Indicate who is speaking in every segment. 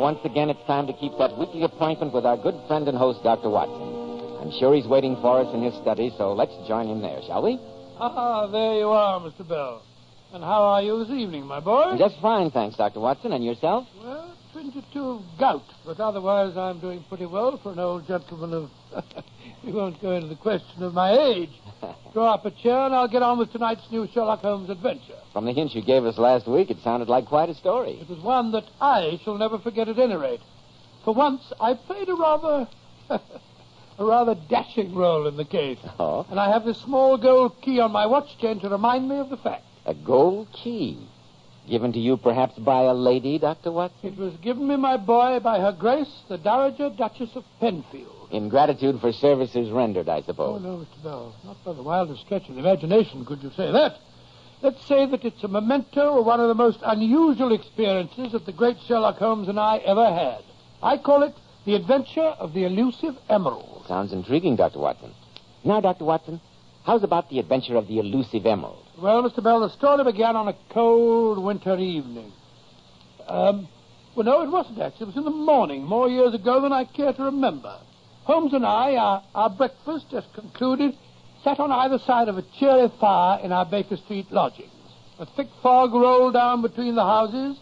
Speaker 1: once again it's time to keep that weekly appointment with our good friend and host, Dr. Watson. I'm sure he's waiting for us in his study, so let's join him there, shall we?
Speaker 2: Ah, there you are, Mr. Bell. And how are you this evening, my boy?
Speaker 1: Just fine, thanks, Dr. Watson. And yourself?
Speaker 2: Well, 22 of gout, but otherwise I'm doing pretty well for an old gentleman of... We won't go into the question of my age. Draw up a chair and I'll get on with tonight's new Sherlock Holmes adventure.
Speaker 1: From the hint you gave us last week, it sounded like quite a story.
Speaker 2: It was one that I shall never forget at any rate. For once, I played a rather dashing role in the case.
Speaker 1: Oh?
Speaker 2: And I have this small gold key on my watch chain to remind me of the fact.
Speaker 1: A gold key? Given to you perhaps by a lady, Dr. Watson?
Speaker 2: It was given me, my boy, by Her Grace, the Dowager Duchess of Penfield.
Speaker 1: In gratitude for services rendered, I suppose.
Speaker 2: Oh, no, Mr. Bell. Not by the wildest stretch of the imagination could you say that. Let's say that it's a memento of one of the most unusual experiences that the great Sherlock Holmes and I ever had. I call it the adventure of the elusive emerald.
Speaker 1: Sounds intriguing, Dr. Watson. Now, Dr. Watson, how's about the adventure of the elusive emerald?
Speaker 2: Well, Mr. Bell, the story began on a cold winter evening. Well, no, it wasn't actually. It was in the morning, more years ago than I care to remember. Holmes and I, our breakfast just concluded, sat on either side of a cheery fire in our Baker Street lodgings. A thick fog rolled down between the houses,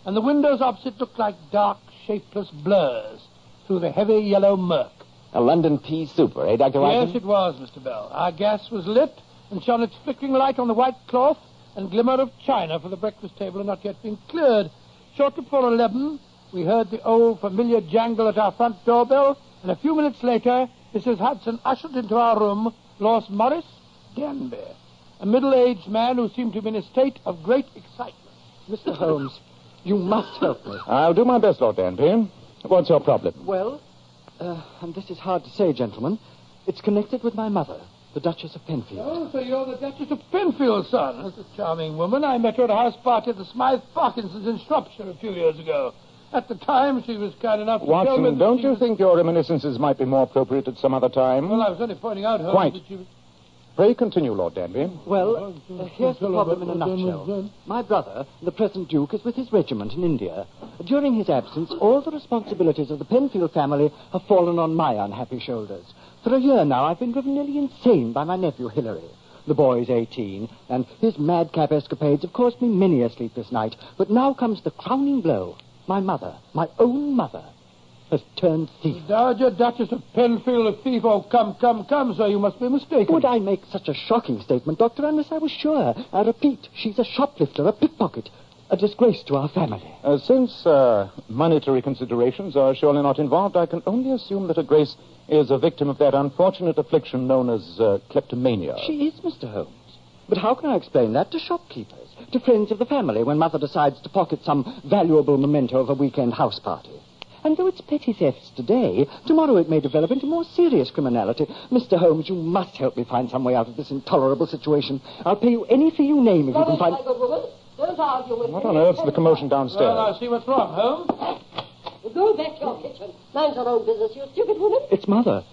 Speaker 2: and the windows opposite looked like dark, shapeless blurs through the heavy yellow murk.
Speaker 1: A London pea super, eh, Dr. Watson?
Speaker 2: Yes, it was, Mr. Bell. Our gas was lit and shone its flickering light on the white cloth and glimmer of china, for the breakfast table had not yet been cleared. Shortly before 11, we heard the old familiar jangle at our front doorbell, and a few minutes later, Mrs. Hudson ushered into our room Lord Morris Danby, a middle-aged man who seemed to be in a state of great excitement.
Speaker 3: Mr. Holmes, you must help me.
Speaker 4: I'll do my best, Lord Danby. What's your problem?
Speaker 3: Well, and this is hard to say, gentlemen, it's connected with my mother, the Duchess of Penfield.
Speaker 2: Oh, so you're the Duchess of Penfield, son. That's a charming woman. I met her at a house party at the Smythe Parkinsons in Shropshire a few years ago. At the time, she was kind enough to tell me
Speaker 4: Watson,
Speaker 2: that
Speaker 4: don't
Speaker 2: she
Speaker 4: you
Speaker 2: was...
Speaker 4: think your reminiscences might be more appropriate at some other time?
Speaker 2: Well, I was only pointing out, Holmes,
Speaker 4: Quite.
Speaker 2: that she was...
Speaker 4: Pray continue, Lord Danby.
Speaker 3: Well, here's the problem in a nutshell. My brother, the present Duke, is with his regiment in India. During his absence, all the responsibilities of the Penfield family have fallen on my unhappy shoulders. For a year now, I've been driven nearly insane by my nephew, Hilary. The boy's 18, and his madcap escapades have caused me many a sleepless night. But now comes the crowning blow. My mother, my own mother, has turned thief.
Speaker 2: The Dowager Duchess of Penfield, a thief? Oh, come, sir, you must be mistaken.
Speaker 3: Would I make such a shocking statement, Doctor, unless I was sure? I repeat, she's a shoplifter, a pickpocket, a disgrace to our family.
Speaker 4: Since monetary considerations are surely not involved, I can only assume that Her Grace is a victim of that unfortunate affliction known as kleptomania.
Speaker 3: She is, Mr. Holmes. But how can I explain that to shopkeepers, to friends of the family, when Mother decides to pocket some valuable memento of a weekend house party? And though it's petty thefts today, tomorrow it may develop into more serious criminality. Mr. Holmes, you must help me find some way out of this intolerable situation. I'll pay you any fee you name if you can find...
Speaker 5: My good woman. Don't argue with me.
Speaker 4: What on earth's the commotion downstairs?
Speaker 2: Well, I see what's wrong, Holmes.
Speaker 5: Go back to your kitchen. Mind your own business, you stupid woman.
Speaker 3: It's Mother.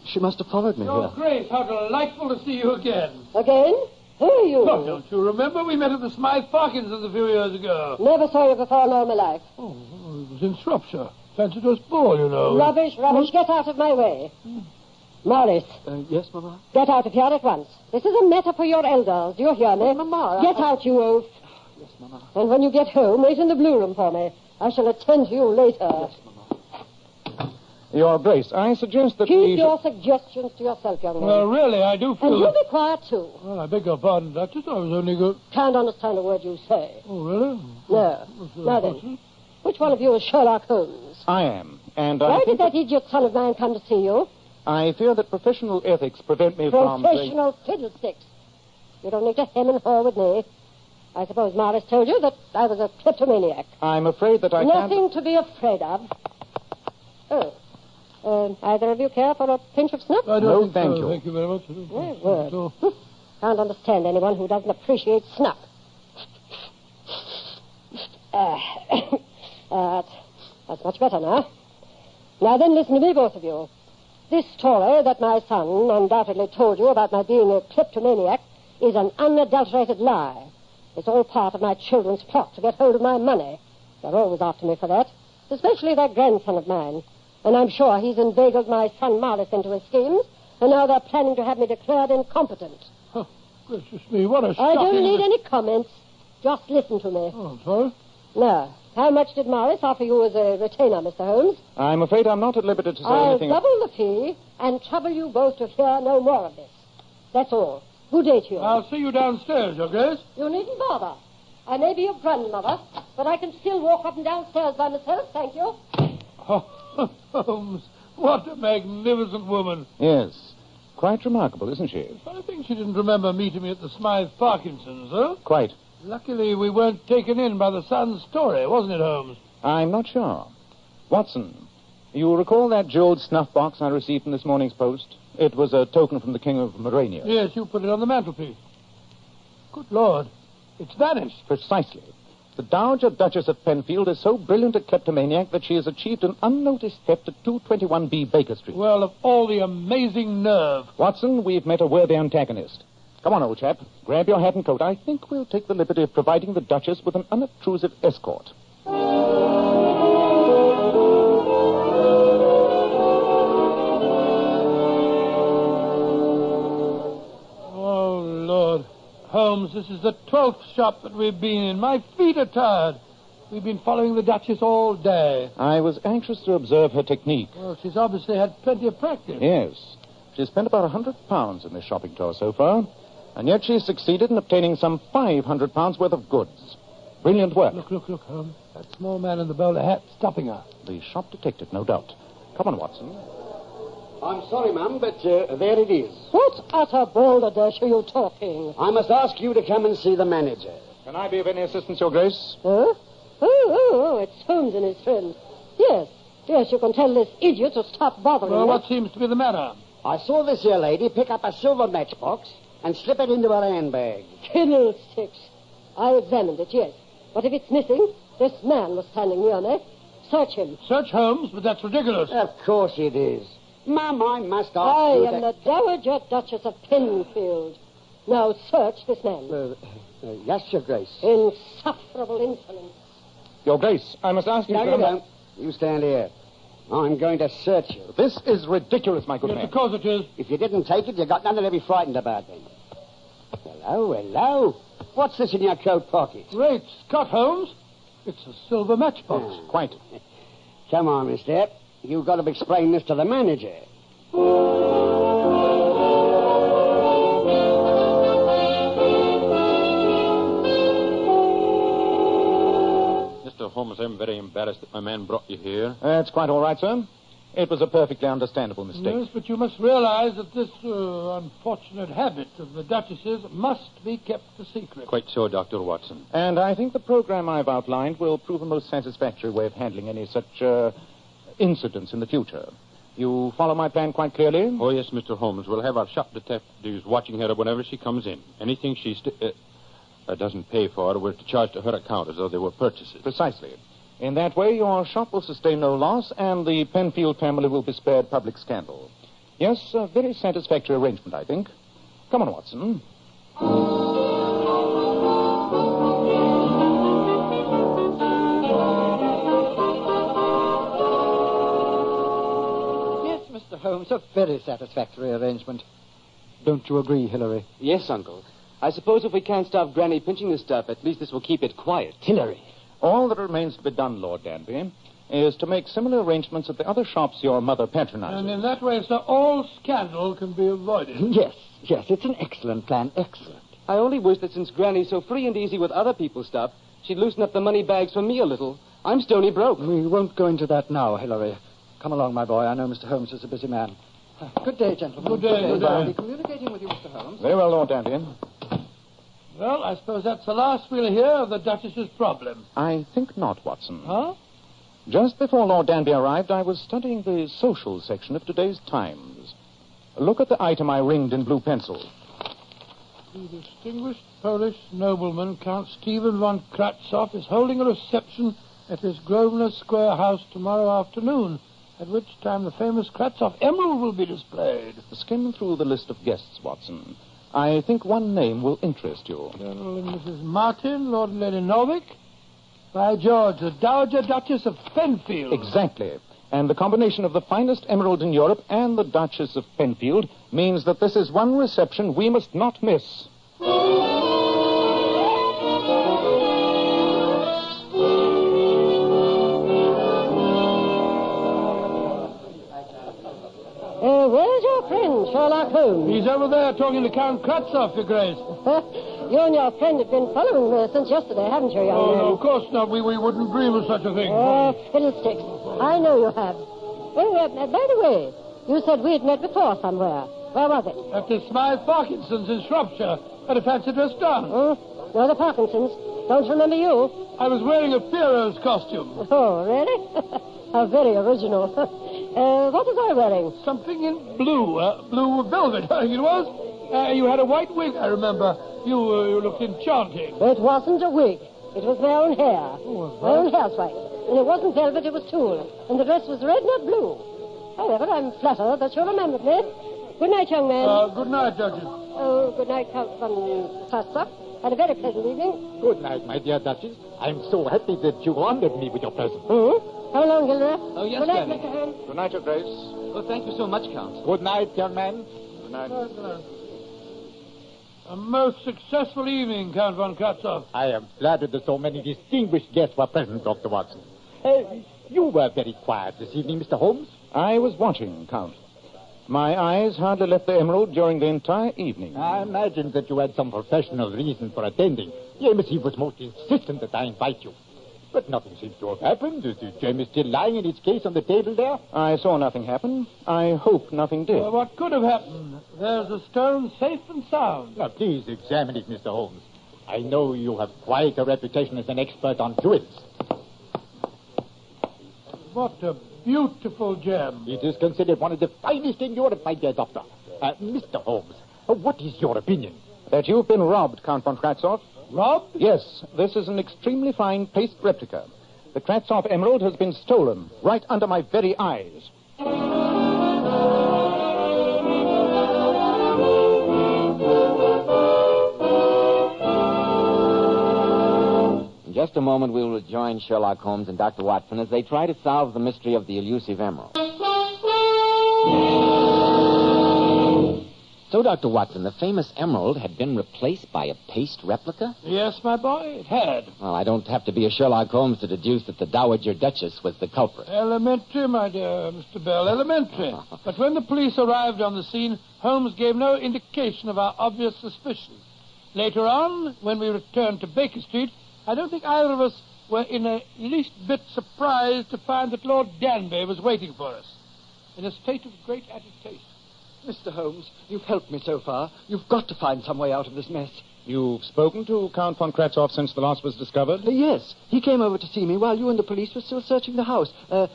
Speaker 3: She must have followed me
Speaker 2: Your
Speaker 3: here.
Speaker 2: Grace, how delightful to see you again.
Speaker 5: Again? Who are you?
Speaker 2: Oh, don't you remember? We met at the Smythe Parkinsons a few years ago.
Speaker 5: Never saw you before in all my life.
Speaker 2: Oh, it was in Shropshire. Fancied us ball, you know.
Speaker 5: Rubbish. Get out of my way. Morris.
Speaker 3: Yes, Mama?
Speaker 5: Get out of here at once. This is a matter for your elders. Do you hear me?
Speaker 3: Mama,
Speaker 5: Get out, you oaf.
Speaker 3: Yes, Mama.
Speaker 5: And when you get home, wait in the blue room for me. I shall attend to you later.
Speaker 3: Yes, Mama.
Speaker 4: Your Grace, I suggest that
Speaker 5: Keep your suggestions to yourself, young man.
Speaker 2: Well, really, I do feel
Speaker 5: And you
Speaker 2: that...
Speaker 5: be quiet, too.
Speaker 2: Well, I beg your pardon, Duchess. I was only good...
Speaker 5: Can't understand a word you say.
Speaker 2: Oh, really?
Speaker 5: No. Now then, which one of you is Sherlock Holmes?
Speaker 4: I am, and
Speaker 5: Why
Speaker 4: I
Speaker 5: did
Speaker 4: think
Speaker 5: that idiot son of mine come to see you?
Speaker 4: I fear that professional ethics prevent me from...
Speaker 5: Professional fiddlesticks. You don't need to hem and haw with me. I suppose Morris told you that I was a kleptomaniac.
Speaker 4: I'm afraid that I can't...
Speaker 5: Nothing to be afraid of. Oh. Either of you care for a pinch of snuff?
Speaker 2: I don't
Speaker 4: No,
Speaker 2: think
Speaker 4: thank
Speaker 2: so.
Speaker 4: you.
Speaker 2: Thank you very much.
Speaker 5: My word. Can't understand anyone who doesn't appreciate snuff. That's much better now. Now then, listen to me, both of you. This story that my son undoubtedly told you about my being a kleptomaniac is an unadulterated lie. It's all part of my children's plot to get hold of my money. They're always after me for that. especially that grandson of mine. And I'm sure he's inveigled my son Marlis into his schemes, and now they're planning to have me declared incompetent.
Speaker 2: Oh, gracious me, what a
Speaker 5: I
Speaker 2: shocking...
Speaker 5: don't need any comments. Just listen to me.
Speaker 2: Oh, sorry?
Speaker 5: Now, how much did Morris offer you as a retainer, Mr. Holmes?
Speaker 4: I'm afraid I'm not at liberty to say
Speaker 5: I'll
Speaker 4: anything...
Speaker 5: double the fee and trouble you both to hear no more of this. That's all. Good day to you.
Speaker 2: I'll see you downstairs, Your Grace.
Speaker 5: You needn't bother. I may be your grandmother, but I can still walk up and downstairs by myself, thank you.
Speaker 2: Oh, Holmes, what a magnificent woman.
Speaker 4: Yes. Quite remarkable, isn't she?
Speaker 2: I think she didn't remember meeting me at the Smythe Parkinson's, huh?
Speaker 4: Quite.
Speaker 2: Luckily, we weren't taken in by the Sun's story, wasn't it, Holmes?
Speaker 4: I'm not sure. Watson, you recall that jeweled snuff box I received from this morning's post? It was a token from the King of Morania.
Speaker 2: Yes, you put it on the mantelpiece. Good Lord, it's vanished.
Speaker 4: Precisely. The Dowager Duchess of Penfield is so brilliant a kleptomaniac that she has achieved an unnoticed theft at 221B Baker Street.
Speaker 2: Well, of all the amazing nerve.
Speaker 4: Watson, we've met a worthy antagonist. Come on, old chap. Grab your hat and coat. I think we'll take the liberty of providing the Duchess with an unobtrusive escort.
Speaker 2: Oh, Lord. Holmes, this is the 12th shop that we've been in. My feet are tired. We've been following the Duchess all day.
Speaker 4: I was anxious to observe her technique.
Speaker 2: Well, she's obviously had plenty of practice.
Speaker 4: Yes. She's spent about £100 in this shopping tour so far, and yet she's succeeded in obtaining some £500 worth of goods. Brilliant work.
Speaker 2: Look, Holmes. That small man in the bowler hat stopping her.
Speaker 4: The shop detective, no doubt. Come on, Watson.
Speaker 6: I'm sorry, ma'am, but there it is.
Speaker 5: What utter balderdash are you talking?
Speaker 6: I must ask you to come and see the manager.
Speaker 4: Can I be of any assistance, Your Grace?
Speaker 5: Huh? Oh, it's Holmes and his friend. Yes, you can tell this idiot to stop bothering
Speaker 2: Well,
Speaker 5: me.
Speaker 2: what seems to be the matter?
Speaker 6: I saw this here lady pick up a silver matchbox and slip it into her handbag.
Speaker 5: Fiddlesticks. I examined it, yes. But if it's missing, this man was standing near me. Search him.
Speaker 2: Search Holmes, but that's ridiculous.
Speaker 6: Of course it is. Ma'am, I must ask
Speaker 5: I
Speaker 6: you
Speaker 5: am the Dowager Duchess of Penfield. Now search this man.
Speaker 6: Yes, Your Grace.
Speaker 5: Insufferable insolence.
Speaker 4: Your Grace, I must ask you...
Speaker 6: No, you don't. You stand here. I'm going to search you.
Speaker 4: This is ridiculous, my good
Speaker 2: Yes,
Speaker 4: man.
Speaker 2: of course it is.
Speaker 6: If you didn't take it, you got nothing to be frightened about then. Hello. What's this in your coat pocket?
Speaker 2: Great Scott, Holmes. It's a silver matchbox.
Speaker 4: Quite.
Speaker 6: Come on, mister. You've got to explain this to the manager.
Speaker 7: Mr. Holmes, I'm very embarrassed that my man brought you here.
Speaker 4: That's quite all right, sir. It was a perfectly understandable mistake.
Speaker 2: Yes, but you must realize that this unfortunate habit of the Duchess's must be kept a secret.
Speaker 7: Quite so, Dr. Watson.
Speaker 4: And I think the program I've outlined will prove a most satisfactory way of handling any such incidents in the future. You follow my plan quite clearly?
Speaker 7: Oh, yes, Mr. Holmes. We'll have our shop detectives watching her whenever she comes in. Anything she doesn't pay for, we're to charge to her account as though they were purchases.
Speaker 4: Precisely. In that way, your shop will sustain no loss, and the Penfield family will be spared public scandal. Yes, a very satisfactory arrangement, I think. Come on, Watson.
Speaker 3: Yes, Mr. Holmes, a very satisfactory arrangement. Don't you agree, Hilary?
Speaker 8: Yes, Uncle. I suppose if we can't stop Granny pinching the stuff, at least this will keep it quiet.
Speaker 3: Hilary.
Speaker 4: All that remains to be done, Lord Danby, is to make similar arrangements at the other shops your mother patronizes.
Speaker 2: And in that way, sir, all scandal can be avoided.
Speaker 3: Yes, it's an excellent plan, excellent.
Speaker 8: I only wish that since Granny's so free and easy with other people's stuff, she'd loosen up the money bags for me a little. I'm stony broke.
Speaker 3: We won't go into that now, Hilary. Come along, my boy. I know Mr. Holmes is a busy man. Good day, gentlemen.
Speaker 2: Good day, good day.
Speaker 3: I'll be communicating with you, Mr. Holmes.
Speaker 4: Very well, Lord Danby.
Speaker 2: Well, I suppose that's the last we'll hear of the Duchess's problem.
Speaker 4: I think not, Watson.
Speaker 2: Huh?
Speaker 4: Just before Lord Danby arrived, I was studying the social section of today's Times. Look at the item I ringed in blue pencil.
Speaker 2: The distinguished Polish nobleman, Count Stephen von Kratzoff, is holding a reception at his Grosvenor Square house tomorrow afternoon, at which time the famous Kratzoff emerald will be displayed.
Speaker 4: Skim through the list of guests, Watson. I think one name will interest you.
Speaker 2: Colonel and Mrs. Martin, Lord and Lady Norvik. By George, the Dowager Duchess of Penfield.
Speaker 4: Exactly. And the combination of the finest emerald in Europe and the Duchess of Penfield means that this is one reception we must not miss.
Speaker 5: Where's your friend, Sherlock Holmes?
Speaker 2: He's over there talking to Count Kratzoff, Your Grace.
Speaker 5: You and your friend have been following me since yesterday, haven't you, young man?
Speaker 2: No, of course not. We wouldn't dream of such a thing.
Speaker 5: Oh, fiddlesticks. I know you have. Oh, by the way, you said we'd met before somewhere. Where was it?
Speaker 2: At the Smythe Parkinson's in Shropshire. At a fancy dress down.
Speaker 5: No, the Parkinsons. Don't remember you.
Speaker 2: I was wearing a Pierrot's costume.
Speaker 5: Oh, really? How very original. What was I wearing?
Speaker 2: Something in blue. Blue velvet, I think it was. You had a white wig, I remember. You looked enchanting.
Speaker 5: It wasn't a wig. It was my own hair. My own hairspike. And it wasn't velvet, it was tulle. And the dress was red, not blue. However, I'm flattered that you remembered me. Good night, young man.
Speaker 2: Good night, Duchess.
Speaker 5: Oh, good night, Count von Kratzoff. Had a very pleasant evening.
Speaker 9: Good night, my dear Duchess. I'm so happy that you honored me with your presence.
Speaker 5: How long, Gilderoy?
Speaker 8: Oh, yes,
Speaker 5: Good night,
Speaker 8: Granny.
Speaker 5: Mr. Holmes.
Speaker 4: Good night, Your Grace.
Speaker 8: Well, thank you so much, Count.
Speaker 9: Good night, young man.
Speaker 4: Good night.
Speaker 2: A most successful evening, Count von Kratzoff.
Speaker 9: I am flattered that so many distinguished guests were present, Dr. Watson. You were very quiet this evening, Mr. Holmes.
Speaker 4: I was watching, Count. My eyes hardly left the emerald during the entire evening.
Speaker 9: I imagined that you had some professional reason for attending. James, he was most insistent that I invite you. But nothing seems to have happened. Is the gem still lying in its case on the table there?
Speaker 4: I saw nothing happen. I hope nothing did.
Speaker 2: Well, what could have happened? There's a stone safe and sound.
Speaker 9: Now, please examine it, Mr. Holmes. I know you have quite a reputation as an expert on jewels.
Speaker 2: What a beautiful gem.
Speaker 9: It is considered one of the finest in Europe, my dear doctor. Mr. Holmes, what is your opinion?
Speaker 4: That you've been robbed, Count von Kratzoff.
Speaker 2: Robbed?
Speaker 4: Yes, this is an extremely fine paste replica. The Kratzoff emerald has been stolen right under my very eyes.
Speaker 1: In just a moment, we will join Sherlock Holmes and Dr. Watson as they try to solve the mystery of the elusive emerald. So, Dr. Watson, the famous emerald had been replaced by a paste replica?
Speaker 2: Yes, my boy, it had.
Speaker 1: Well, I don't have to be a Sherlock Holmes to deduce that the Dowager Duchess was the culprit.
Speaker 2: Elementary, my dear Mr. Bell, elementary. But when the police arrived on the scene, Holmes gave no indication of our obvious suspicion. Later on, when we returned to Baker Street, I don't think either of us were in the least bit surprised to find that Lord Danby was waiting for us, in a state of great agitation.
Speaker 3: Mr. Holmes, you've helped me so far. You've got to find some way out of this mess.
Speaker 4: You've spoken to Count von Kratzoff since the loss was discovered?
Speaker 3: Yes. He came over to see me while you and the police were still searching the house.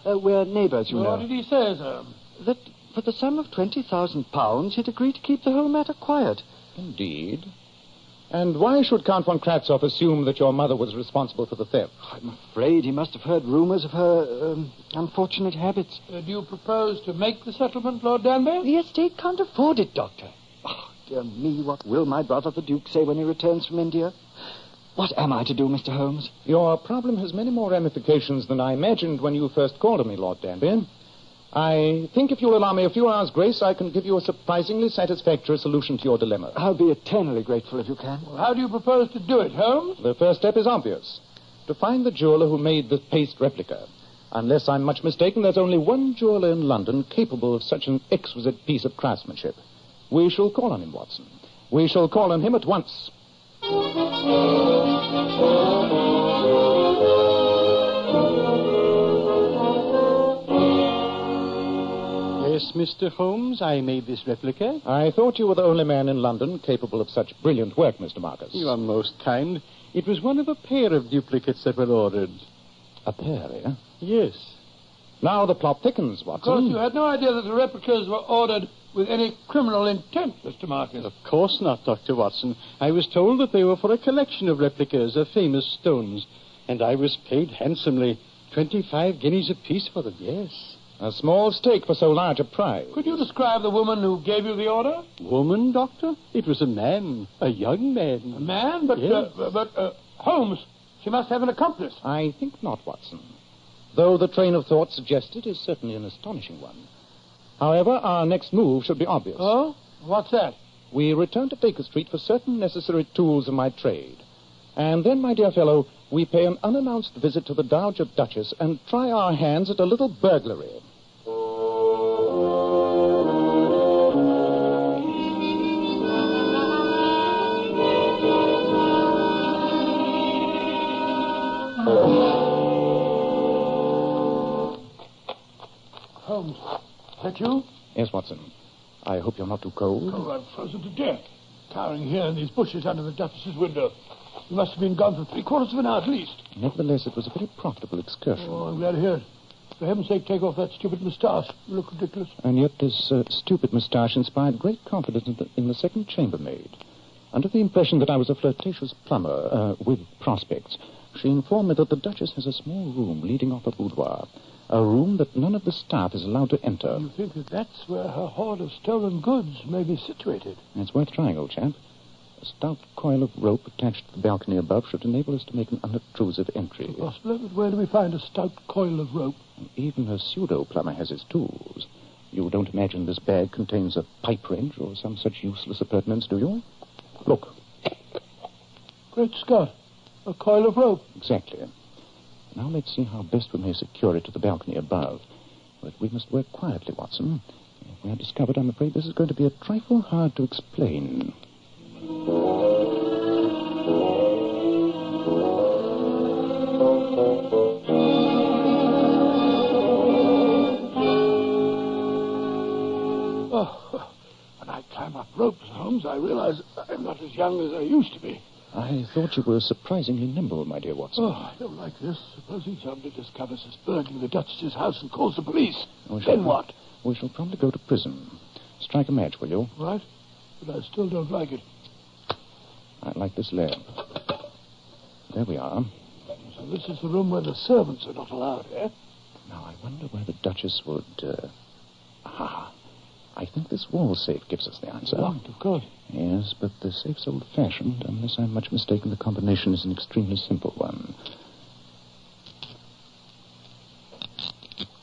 Speaker 3: We're neighbors, you know.
Speaker 2: What did he say, sir?
Speaker 3: That for the sum of £20,000, he'd agreed to keep the whole matter quiet.
Speaker 4: Indeed. And why should Count von Kratzoff assume that your mother was responsible for the theft?
Speaker 3: I'm afraid he must have heard rumors of her unfortunate habits.
Speaker 2: Do you propose to make the settlement, Lord Danby?
Speaker 3: The estate can't afford it, Doctor. Oh, dear me, what will my brother the Duke say when he returns from India? What am I to do, Mr. Holmes?
Speaker 4: Your problem has many more ramifications than I imagined when you first called on me, Lord Danby. I think if you'll allow me a few hours' grace, I can give you a surprisingly satisfactory solution to your dilemma.
Speaker 3: I'll be eternally grateful if you can.
Speaker 2: Well, how do you propose to do it, Holmes?
Speaker 4: The first step is obvious. To find the jeweler who made the paste replica. Unless I'm much mistaken, there's only one jeweler in London capable of such an exquisite piece of craftsmanship. We shall call on him, Watson. We shall call on him at once.
Speaker 10: Yes, Mr. Holmes, I made this replica.
Speaker 4: I thought you were the only man in London capable of such brilliant work, Mr. Marcus.
Speaker 10: You are most kind. It was one of a pair of duplicates that were ordered.
Speaker 4: A pair, eh?
Speaker 10: Yes.
Speaker 4: Now the plot thickens, Watson.
Speaker 2: Of course, you had no idea that the replicas were ordered with any criminal intent, Mr. Marcus.
Speaker 10: Of course not, Dr. Watson. I was told that they were for a collection of replicas of famous stones, and I was paid handsomely. 25 guineas apiece for them, yes.
Speaker 4: A small stake for so large a prize.
Speaker 2: Could you describe the woman who gave you the order?
Speaker 10: Woman, Doctor? It was a man. A young man.
Speaker 2: A man? But,
Speaker 10: Yes.
Speaker 2: Holmes, She must have an accomplice.
Speaker 4: I think not, Watson. Though the train of thought suggested is certainly an astonishing one. However, our next move should be obvious.
Speaker 2: Oh? What's that?
Speaker 4: We return to Baker Street for certain necessary tools of my trade. And then, my dear fellow, we pay an unannounced visit to the Dowager Duchess and try our hands at a little burglary.
Speaker 2: Holmes, is that you?
Speaker 4: Yes, Watson. I hope you're not too cold.
Speaker 2: Oh, I'm frozen to death. Cowering here in these bushes under the Duchess's window. You must have been gone for 3/4 of an hour at least.
Speaker 4: Nevertheless, it was a very profitable excursion.
Speaker 2: Oh, I'm glad to hear it. For heaven's sake, take off that stupid moustache. You look ridiculous.
Speaker 4: And yet this stupid moustache inspired great confidence in the second chambermaid. Under the impression that I was a flirtatious plumber with prospects, she informed me that the Duchess has a small room leading off a boudoir. A room that none of the staff is allowed to enter.
Speaker 2: You think that that's where her hoard of stolen goods may be situated?
Speaker 4: It's worth trying, old chap. A stout coil of rope attached to the balcony above should enable us to make an unobtrusive entry.
Speaker 2: Possible, but where do we find a stout coil of rope?
Speaker 4: Even a pseudo-plumber has his tools. You don't imagine this bag contains a pipe wrench or some such useless appurtenance, do you? Look.
Speaker 2: Great Scott. A coil of rope.
Speaker 4: Exactly. Now let's see how best we may secure it to the balcony above. But we must work quietly, Watson. If we are discovered, I'm afraid this is going to be a trifle hard to explain.
Speaker 2: Oh, when I climb up ropes, Holmes, I realize I'm not as young as I used to be.
Speaker 4: I thought you were surprisingly nimble, my dear Watson.
Speaker 2: Oh, I don't like this. Supposing somebody discovers us burgling the Duchess's house and calls the police. Then what?
Speaker 4: We shall probably go to prison. Strike a match, will you?
Speaker 2: Right. But I still don't like it.
Speaker 4: I like this lamp. There we are.
Speaker 2: So this is the room where the servants are not allowed, eh?
Speaker 4: Now, I wonder where the Duchess would... Aha. I think this wall safe gives us the answer.
Speaker 2: Locked, of course.
Speaker 4: Yes, but the safe's old-fashioned. Unless I'm much mistaken, the combination is an extremely simple one.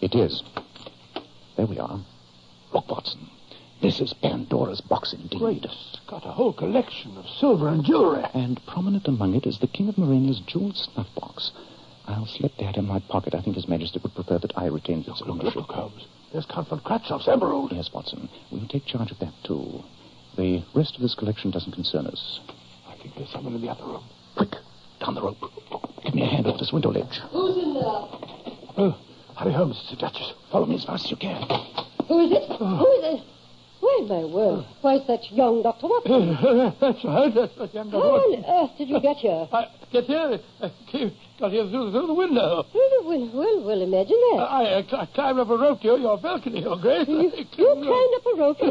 Speaker 4: It is. There we are. Look, Watson. This is Pandora's box indeed.
Speaker 2: Great. It's got a whole collection of silver and jewelry.
Speaker 4: And prominent among it is the King of Morania's jeweled snuff box. I'll slip that in my pocket. I think His Majesty would prefer that I retain its ownership.
Speaker 2: Look, Holmes. There's Count von Kratzhoff's emerald.
Speaker 4: Yes, Watson. We'll take charge of that, too. The rest of this collection doesn't concern us.
Speaker 2: I think there's someone in the upper room.
Speaker 4: Quick, down the rope. Give me a hand over this window ledge.
Speaker 5: Who's in there?
Speaker 2: Oh, hurry, Holmes. It's the Duchess.
Speaker 4: Follow me as fast as you can.
Speaker 5: Who is it? Who is it? Why, my word. Why, it's that young Dr. Watson.
Speaker 2: That's right. That's that young Dr.
Speaker 5: How
Speaker 2: Watson.
Speaker 5: on earth did you get here?
Speaker 2: I get here. Got here through the window.
Speaker 5: Well, imagine that.
Speaker 2: I climbed up a rope to your balcony, Your Grace.
Speaker 5: You climbed up a rope?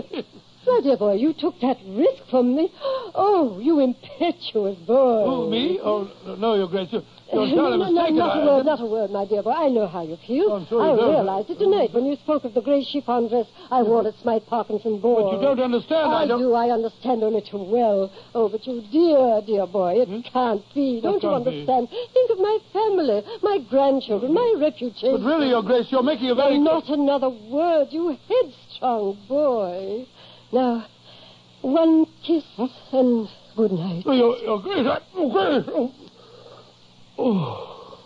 Speaker 5: Well, dear boy, you took that risk from me. Oh, you impetuous boy.
Speaker 2: Oh, me? Oh, no, Your Grace. You're entirely mistaken.
Speaker 5: Not a word, my dear boy. I know how you feel.
Speaker 2: I'm sure
Speaker 5: I
Speaker 2: you don't.
Speaker 5: realized it tonight when you spoke of the grey chiffon dress I wore at Smythe Parkinson ball.
Speaker 2: But you don't understand.
Speaker 5: I do. I understand only too well. Oh, but you dear boy, it can't be. Don't you understand? Think of my family, my grandchildren, my reputation.
Speaker 2: But really, Your Grace, you're making a very...
Speaker 5: Not another word, you headstrong boy. Now, one kiss and good night.
Speaker 2: Oh, Your Grace, Your Grace. Oh.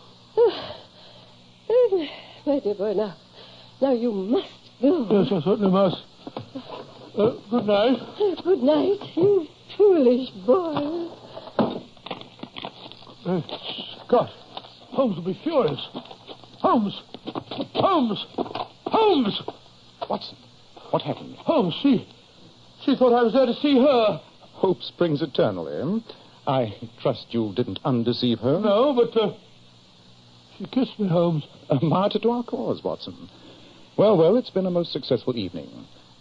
Speaker 5: My dear boy, now you must go.
Speaker 2: Yes, I certainly must. Good night.
Speaker 5: Good night, you foolish boy.
Speaker 2: Scott, Holmes will be furious. Holmes!
Speaker 4: Watson, what happened?
Speaker 2: Holmes, she thought I was there to see her.
Speaker 4: Hope springs eternal, eh? I trust you didn't undeceive her.
Speaker 2: No, but she kissed me, Holmes.
Speaker 4: A martyr to our cause, Watson. Well, it's been a most successful evening.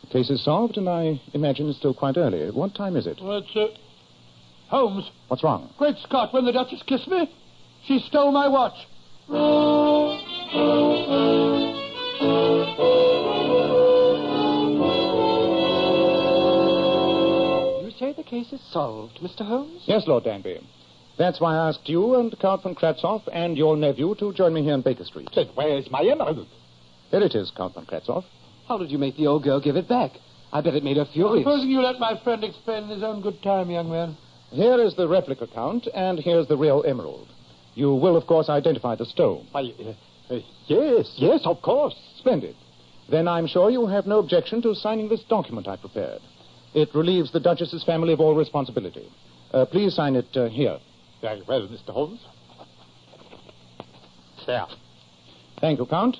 Speaker 4: The case is solved, and I imagine it's still quite early. What time is it?
Speaker 2: Well, it's, Holmes.
Speaker 4: What's wrong?
Speaker 2: Great Scott, when the Duchess kissed me, she stole my watch.
Speaker 3: You say the case is solved, Mr. Holmes?
Speaker 4: Yes, Lord Danby. That's why I asked you and Count von Kratzoff and your nephew to join me here in Baker Street.
Speaker 9: Then where's my emerald?
Speaker 4: Here it is, Count von Kratzoff.
Speaker 8: How did you make the old girl give it back? I bet it made her furious.
Speaker 2: Supposing you let my friend explain in his own good time, young man.
Speaker 4: Here is the replica, Count, and here's the real emerald. You will, of course, identify the stone.
Speaker 9: Why, yes, of course.
Speaker 4: Splendid. Then I'm sure you have no objection to signing this document I prepared. It relieves the Duchess's family of all responsibility. Please sign it here.
Speaker 9: Very well, Mr. Holmes. There.
Speaker 4: Thank you, Count.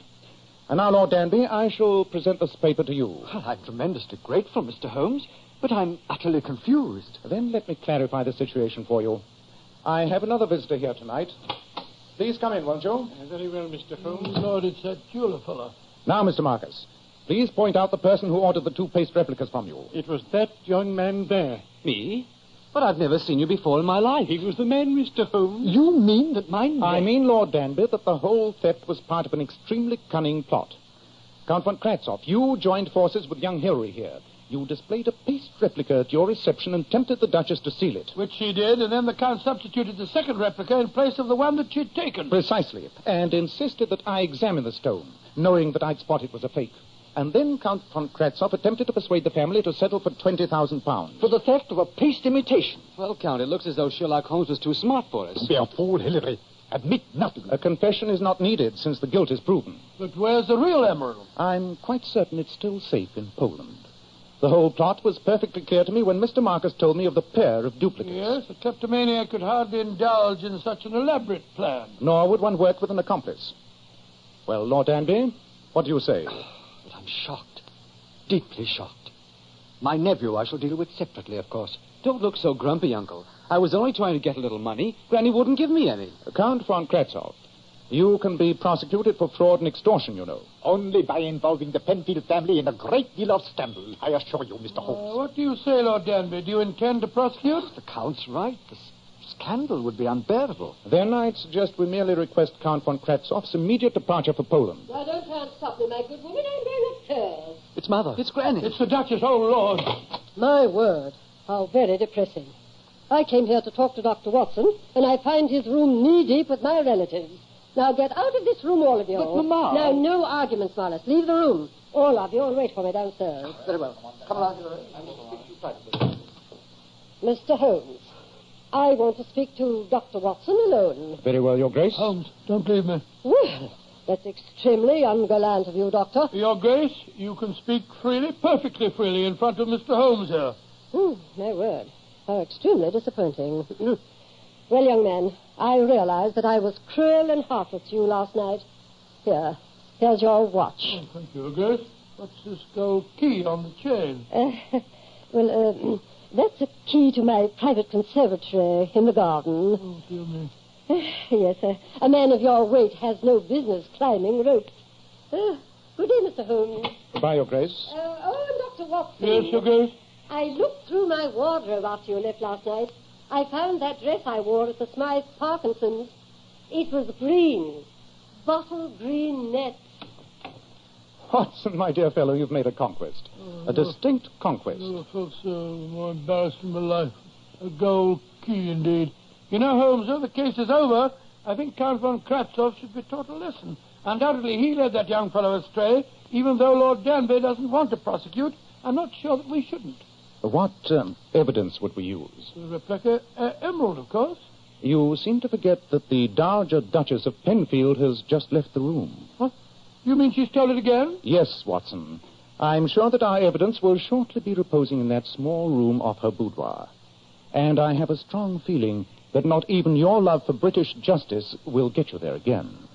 Speaker 4: And now, Lord Danby, I shall present this paper to you.
Speaker 3: Well, I'm tremendously grateful, Mr. Holmes, but I'm utterly confused.
Speaker 4: Then let me clarify the situation for you. I have another visitor here tonight. Please come in, won't you?
Speaker 2: Very well, Mr. Holmes. Lord, it's that jeweler fellow.
Speaker 4: Now, Mr. Marcus, please point out the person who ordered the 2 paste replicas from you.
Speaker 10: It was that young man there.
Speaker 8: Me? But I've never seen you before in my life.
Speaker 10: He was the man, Mr. Holmes.
Speaker 3: You mean that mine...
Speaker 4: I mean, Lord Danby, that the whole theft was part of an extremely cunning plot. Count von Kratzoff, you joined forces with young Hilary here. You displayed a paste replica at your reception and tempted the Duchess to steal it.
Speaker 2: Which she did, and then the Count substituted the second replica in place of the one that she'd taken.
Speaker 4: Precisely, and insisted that I examine the stone, knowing that I'd spot it was a fake. And then Count von Kratzoff attempted to persuade the family to settle for £20,000.
Speaker 3: For the theft of a paste imitation.
Speaker 8: Well, Count, it looks as though Sherlock Holmes was too smart for us.
Speaker 9: Be a fool, Hilary. Admit nothing.
Speaker 4: A confession is not needed since the guilt is proven.
Speaker 2: But where's the real emerald?
Speaker 4: I'm quite certain it's still safe in Poland. The whole plot was perfectly clear to me when Mr. Marcus told me of the pair of duplicates.
Speaker 2: Yes, a kleptomaniac could hardly indulge in such an elaborate plan.
Speaker 4: Nor would one work with an accomplice. Well, Lord Danby, what do you say?
Speaker 3: But I'm shocked. Deeply shocked. My nephew I shall deal with separately, of course.
Speaker 8: Don't look so grumpy, Uncle. I was only trying to get a little money. Granny wouldn't give me any.
Speaker 4: Count von Kratzoff, you can be prosecuted for fraud and extortion, you know.
Speaker 9: Only by involving the Penfield family in a great deal of scandal, I assure you, Mr. Holmes.
Speaker 2: What do you say, Lord Danby? Do you intend to prosecute?
Speaker 3: The Count's right. The scandal would be unbearable.
Speaker 4: Then I'd suggest we merely request Count von Kratzoff's immediate departure for Poland.
Speaker 5: Now, don't try and stop me, my good woman. I'm going upstairs.
Speaker 8: It's Mother. It's Granny.
Speaker 2: It's the Duchess, oh, Lord.
Speaker 5: My word, how very depressing. I came here to talk to Dr. Watson, and I find his room knee-deep with my relatives. Now, get out of this room, all of you.
Speaker 3: But, Mamma...
Speaker 5: Now, no arguments, Morris. Leave the room. All of you, and wait for me downstairs.
Speaker 3: Very well. Come along, Hilary.
Speaker 5: Mr. Holmes, I want to speak to Dr. Watson alone.
Speaker 4: Very well, Your Grace.
Speaker 2: Holmes, don't leave me.
Speaker 5: Well, that's extremely ungallant of you, Doctor.
Speaker 2: Your Grace, you can speak freely, perfectly freely, in front of Mr. Holmes here.
Speaker 5: My word. How extremely disappointing. Well, young man, I realize that I was cruel and heartless to you last night. Here's your watch.
Speaker 2: Oh, thank you, Your Grace. What's this gold key on the chain?
Speaker 5: That's a key to my private conservatory in the garden.
Speaker 2: Oh, dear me.
Speaker 5: Yes, a man of your weight has no business climbing ropes. Good day, Mr. Holmes.
Speaker 4: Goodbye, Your Grace.
Speaker 5: And Dr. Watson.
Speaker 2: Yes, Your Grace?
Speaker 5: I looked through my wardrobe after you left last night. I found that dress I wore at the Smythe Parkinson's. It was green. Bottle green net.
Speaker 4: Watson, my dear fellow, you've made a conquest. A distinct conquest.
Speaker 2: I felt so more embarrassed in my life. A gold key, indeed. You know, Holmes, though the case is over, I think Count von Kratzoff should be taught a lesson. Undoubtedly, he led that young fellow astray, even though Lord Danby doesn't want to prosecute. I'm not sure that we shouldn't.
Speaker 4: What evidence would we use?
Speaker 2: The replica emerald, of course.
Speaker 4: You seem to forget that the Dowager Duchess of Penfield has just left the room.
Speaker 2: What? You mean she stole it again?
Speaker 4: Yes, Watson. I'm sure that our evidence will shortly be reposing in that small room off her boudoir. And I have a strong feeling that not even your love for British justice will get you there again.